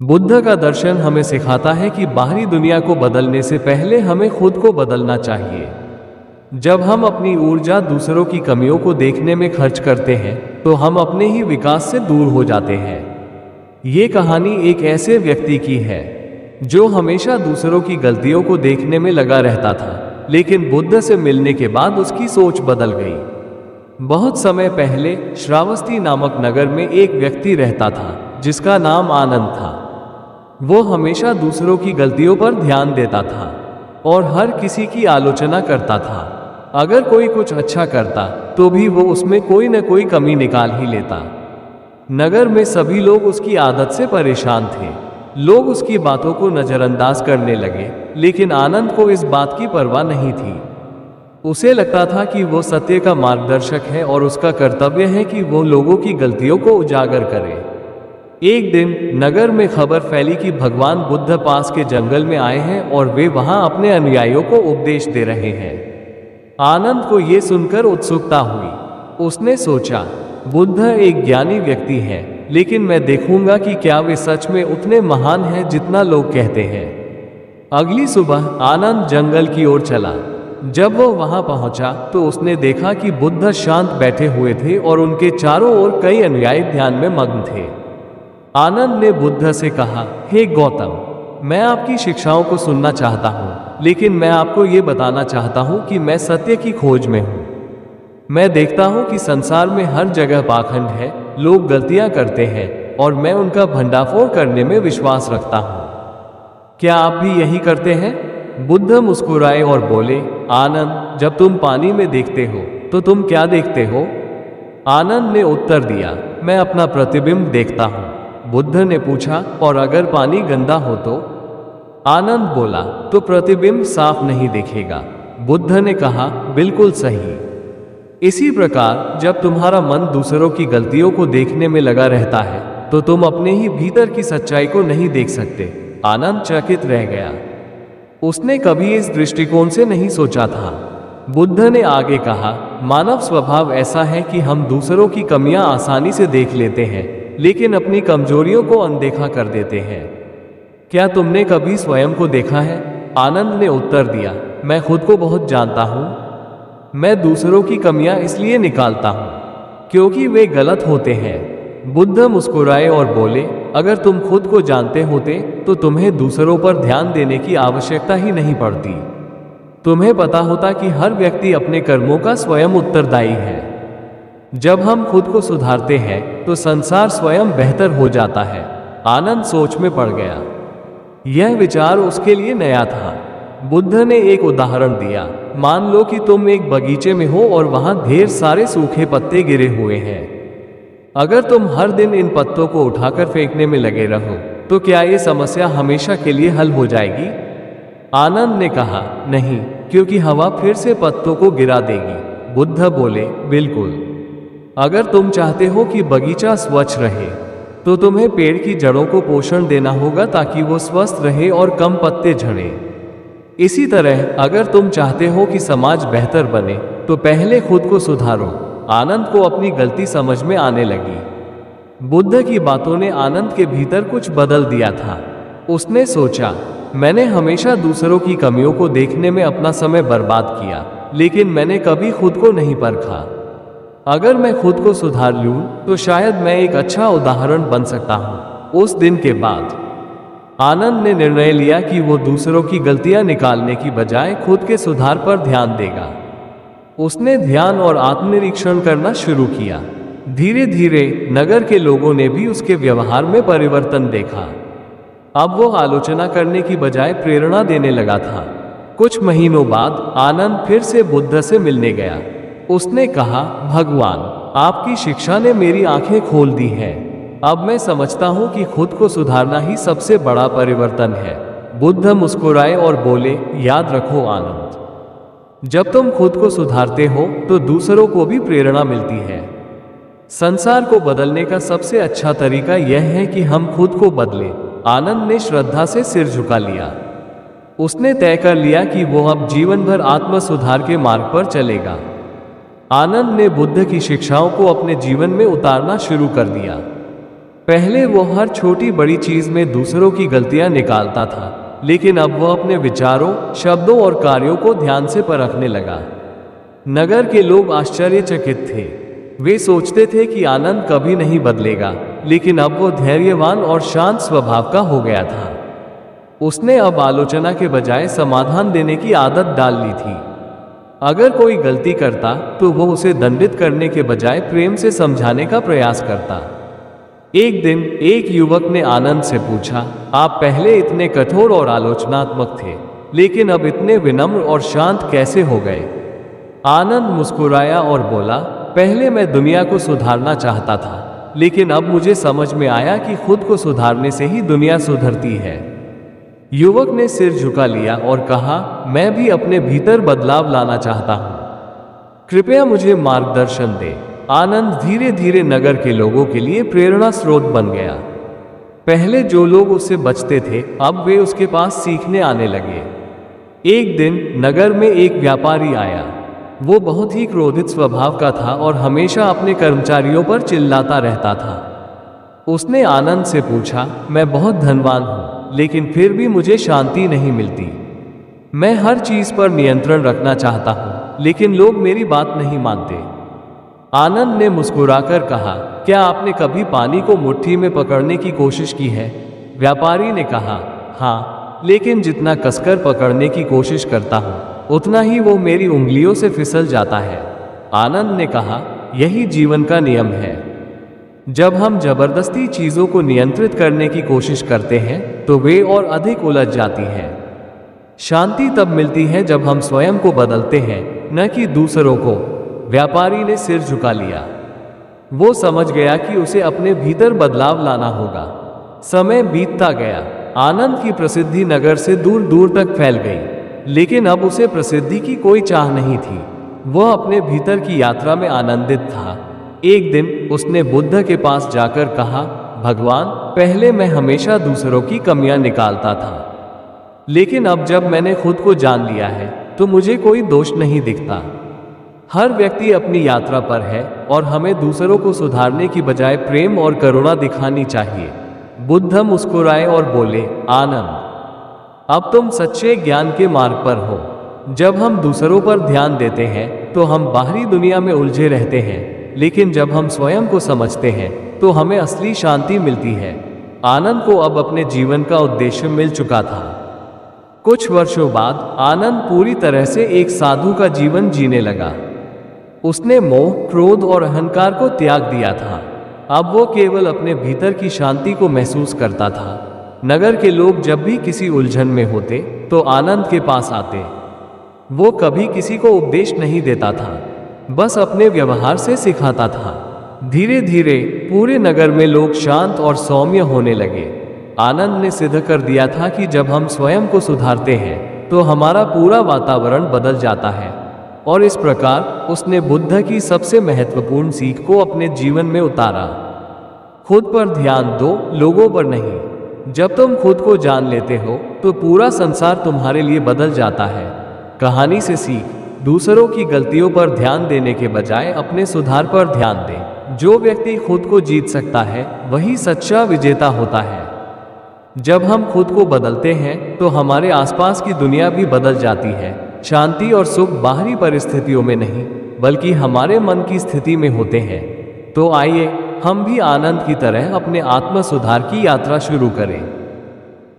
बुद्ध का दर्शन हमें सिखाता है कि बाहरी दुनिया को बदलने से पहले हमें खुद को बदलना चाहिए। जब हम अपनी ऊर्जा दूसरों की कमियों को देखने में खर्च करते हैं तो हम अपने ही विकास से दूर हो जाते हैं। ये कहानी एक ऐसे व्यक्ति की है जो हमेशा दूसरों की गलतियों को देखने में लगा रहता था, लेकिन बुद्ध से मिलने के बाद उसकी सोच बदल गई। बहुत समय पहले श्रावस्ती नामक नगर में एक व्यक्ति रहता था जिसका नाम आनंद था। वो हमेशा दूसरों की गलतियों पर ध्यान देता था और हर किसी की आलोचना करता था। अगर कोई कुछ अच्छा करता तो भी वो उसमें कोई न कोई कमी निकाल ही लेता। नगर में सभी लोग उसकी आदत से परेशान थे। लोग उसकी बातों को नज़रअंदाज करने लगे, लेकिन आनंद को इस बात की परवाह नहीं थी। उसे लगता था कि वो सत्य का मार्गदर्शक है और उसका कर्तव्य है कि वो लोगों की गलतियों को उजागर करे। एक दिन नगर में खबर फैली कि भगवान बुद्ध पास के जंगल में आए हैं और वे वहां अपने अनुयायियों को उपदेश दे रहे हैं। आनंद को ये सुनकर उत्सुकता हुई। उसने सोचा, बुद्ध एक ज्ञानी व्यक्ति है, लेकिन मैं देखूंगा कि क्या वे सच में उतने महान हैं जितना लोग कहते हैं। अगली सुबह आनंद जंगल की ओर चला। जब वो वहां पहुंचा तो उसने देखा कि बुद्ध शांत बैठे हुए थे और उनके चारों ओर कई अनुयायी ध्यान में मग्न थे। आनंद ने बुद्ध से कहा, हे गौतम, मैं आपकी शिक्षाओं को सुनना चाहता हूँ, लेकिन मैं आपको ये बताना चाहता हूँ कि मैं सत्य की खोज में हूँ। मैं देखता हूँ कि संसार में हर जगह पाखंड है, लोग गलतियाँ करते हैं और मैं उनका भंडाफोड़ करने में विश्वास रखता हूँ। क्या आप भी यही करते हैं? बुद्ध मुस्कुराए और बोले, आनंद, जब तुम पानी में देखते हो तो तुम क्या देखते हो? आनंद ने उत्तर दिया, मैं अपना प्रतिबिंब देखता हूँ। बुद्ध ने पूछा, और अगर पानी गंदा हो तो? आनंद बोला, तो प्रतिबिंब साफ नहीं दिखेगा। बुद्ध ने कहा, बिल्कुल सही। इसी प्रकार जब तुम्हारा मन दूसरों की गलतियों को देखने में लगा रहता है तो तुम अपने ही भीतर की सच्चाई को नहीं देख सकते। आनंद चकित रह गया। उसने कभी इस दृष्टिकोण से नहीं सोचा था। बुद्ध ने आगे कहा, मानव स्वभाव ऐसा है कि हम दूसरों की कमियां आसानी से देख लेते हैं, लेकिन अपनी कमजोरियों को अनदेखा कर देते हैं। क्या तुमने कभी स्वयं को देखा है? आनंद ने उत्तर दिया, मैं खुद को बहुत जानता हूँ। मैं दूसरों की कमियां इसलिए निकालता हूँ क्योंकि वे गलत होते हैं। बुद्ध मुस्कुराए और बोले, अगर तुम खुद को जानते होते तो तुम्हें दूसरों पर ध्यान देने की आवश्यकता ही नहीं पड़ती। तुम्हें पता होता कि हर व्यक्ति अपने कर्मों का स्वयं उत्तरदायी है। जब हम खुद को सुधारते हैं तो संसार स्वयं बेहतर हो जाता है। आनंद सोच में पड़ गया। यह विचार उसके लिए नया था। बुद्ध ने एक उदाहरण दिया, मान लो कि तुम एक बगीचे में हो और वहां ढेर सारे सूखे पत्ते गिरे हुए हैं। अगर तुम हर दिन इन पत्तों को उठाकर फेंकने में लगे रहो तो क्या ये समस्या हमेशा के लिए हल हो जाएगी? आनंद ने कहा, नहीं, क्योंकि हवा फिर से पत्तों को गिरा देगी। बुद्ध बोले, बिल्कुल। अगर तुम चाहते हो कि बगीचा स्वच्छ रहे तो तुम्हें पेड़ की जड़ों को पोषण देना होगा ताकि वो स्वस्थ रहे और कम पत्ते झड़े। इसी तरह अगर तुम चाहते हो कि समाज बेहतर बने तो पहले खुद को सुधारो। आनंद को अपनी गलती समझ में आने लगी। बुद्ध की बातों ने आनंद के भीतर कुछ बदल दिया था। उसने सोचा, मैंने हमेशा दूसरों की कमियों को देखने में अपना समय बर्बाद किया, लेकिन मैंने कभी खुद को नहीं परखा। अगर मैं खुद को सुधार लूं तो शायद मैं एक अच्छा उदाहरण बन सकता हूं। उस दिन के बाद आनंद ने निर्णय लिया कि वो दूसरों की गलतियां निकालने की बजाय खुद के सुधार पर ध्यान देगा। उसने ध्यान और आत्मनिरीक्षण करना शुरू किया। धीरे धीरे नगर के लोगों ने भी उसके व्यवहार में परिवर्तन देखा। अब वो आलोचना करने की बजाय प्रेरणा देने लगा था। कुछ महीनों बाद आनंद फिर से बुद्ध से मिलने गया। उसने कहा, भगवान, आपकी शिक्षा ने मेरी आंखें खोल दी हैं। अब मैं समझता हूं कि खुद को सुधारना ही सबसे बड़ा परिवर्तन है। बुद्ध मुस्कुराए और बोले, याद रखो आनंद, जब तुम खुद को सुधारते हो तो दूसरों को भी प्रेरणा मिलती है। संसार को बदलने का सबसे अच्छा तरीका यह है कि हम खुद को बदलें। आनंद ने श्रद्धा से सिर झुका लिया। उसने तय कर लिया कि वो अब जीवन भर आत्म सुधार के मार्ग पर चलेगा। आनंद ने बुद्ध की शिक्षाओं को अपने जीवन में उतारना शुरू कर दिया। पहले वो हर छोटी बड़ी चीज में दूसरों की गलतियां निकालता था, लेकिन अब वो अपने विचारों, शब्दों और कार्यों को ध्यान से परखने लगा। नगर के लोग आश्चर्यचकित थे। वे सोचते थे कि आनंद कभी नहीं बदलेगा, लेकिन अब वो धैर्यवान और शांत स्वभाव का हो गया था। उसने अब आलोचना के बजाय समाधान देने की आदत डाल ली थी। अगर कोई गलती करता तो वो उसे दंडित करने के बजाय प्रेम से समझाने का प्रयास करता। एक दिन एक युवक ने आनंद से पूछा, आप पहले इतने कठोर और आलोचनात्मक थे, लेकिन अब इतने विनम्र और शांत कैसे हो गए? आनंद मुस्कुराया और बोला, पहले मैं दुनिया को सुधारना चाहता था, लेकिन अब मुझे समझ में आया कि खुद को सुधारने से ही दुनिया सुधरती है। युवक ने सिर झुका लिया और कहा, मैं भी अपने भीतर बदलाव लाना चाहता हूं। कृपया मुझे मार्गदर्शन दे। आनंद धीरे धीरे नगर के लोगों के लिए प्रेरणा स्रोत बन गया। पहले जो लोग उससे बचते थे, अब वे उसके पास सीखने आने लगे। एक दिन नगर में एक व्यापारी आया। वो बहुत ही क्रोधित स्वभाव का था और हमेशा अपने कर्मचारियों पर चिल्लाता रहता था। उसने आनंद से पूछा, मैं बहुत धनवान हूं, लेकिन फिर भी मुझे शांति नहीं मिलती। मैं हर चीज पर नियंत्रण रखना चाहता हूं, लेकिन लोग मेरी बात नहीं मानते। आनंद ने मुस्कुराकर कहा, क्या आपने कभी पानी को मुट्ठी में पकड़ने की कोशिश की है? व्यापारी ने कहा, हाँ, लेकिन जितना कसकर पकड़ने की कोशिश करता हूं, उतना ही वो मेरी उंगलियों से फिसल जाता है। आनंद ने कहा, यही जीवन का नियम है। जब हम जबरदस्ती चीजों को नियंत्रित करने की कोशिश करते हैं तो वे और अधिक उलझ जाती हैं। शांति तब मिलती है जब हम स्वयं को बदलते हैं, न कि दूसरों को। व्यापारी ने सिर झुका लिया। वो समझ गया कि उसे अपने भीतर बदलाव लाना होगा। समय बीतता गया। आनंद की प्रसिद्धि नगर से दूर दूर तक फैल गई, लेकिन अब उसे प्रसिद्धि की कोई चाह नहीं थी। वह अपने भीतर की यात्रा में आनंदित था। एक दिन उसने बुद्ध के पास जाकर कहा, भगवान, पहले मैं हमेशा दूसरों की कमियां निकालता था, लेकिन अब जब मैंने खुद को जान लिया है तो मुझे कोई दोष नहीं दिखता। हर व्यक्ति अपनी यात्रा पर है और हमें दूसरों को सुधारने की बजाय प्रेम और करुणा दिखानी चाहिए। बुद्ध मुस्कुराए और बोले, आनंद, अब तुम सच्चे ज्ञान के मार्ग पर हो। जब हम दूसरों पर ध्यान देते हैं तो हम बाहरी दुनिया में उलझे रहते हैं, लेकिन जब हम स्वयं को समझते हैं तो हमें असली शांति मिलती है। आनंद को अब अपने जीवन का उद्देश्य मिल चुका था। कुछ वर्षों बाद आनंद पूरी तरह से एक साधु का जीवन जीने लगा। उसने मोह, क्रोध और अहंकार को त्याग दिया था। अब वो केवल अपने भीतर की शांति को महसूस करता था। नगर के लोग जब भी किसी उलझन में होते तो आनंद के पास आते। वो कभी किसी को उपदेश नहीं देता था, बस अपने व्यवहार से सिखाता था। धीरे धीरे पूरे नगर में लोग शांत और सौम्य होने लगे। आनंद ने सिद्ध कर दिया था कि जब हम स्वयं को सुधारते हैं तो हमारा पूरा वातावरण बदल जाता है। और इस प्रकार उसने बुद्ध की सबसे महत्वपूर्ण सीख को अपने जीवन में उतारा। खुद पर ध्यान दो, लोगों पर नहीं। जब तुम खुद को जान लेते हो तो पूरा संसार तुम्हारे लिए बदल जाता है। कहानी से सीख, दूसरों की गलतियों पर ध्यान देने के बजाय अपने सुधार पर ध्यान दें। जो व्यक्ति खुद को जीत सकता है वही सच्चा विजेता होता है। जब हम खुद को बदलते हैं तो हमारे आसपास की दुनिया भी बदल जाती है। शांति और सुख बाहरी परिस्थितियों में नहीं, बल्कि हमारे मन की स्थिति में होते हैं। तो आइए हम भी आनंद की तरह अपने आत्म सुधार की यात्रा शुरू करें।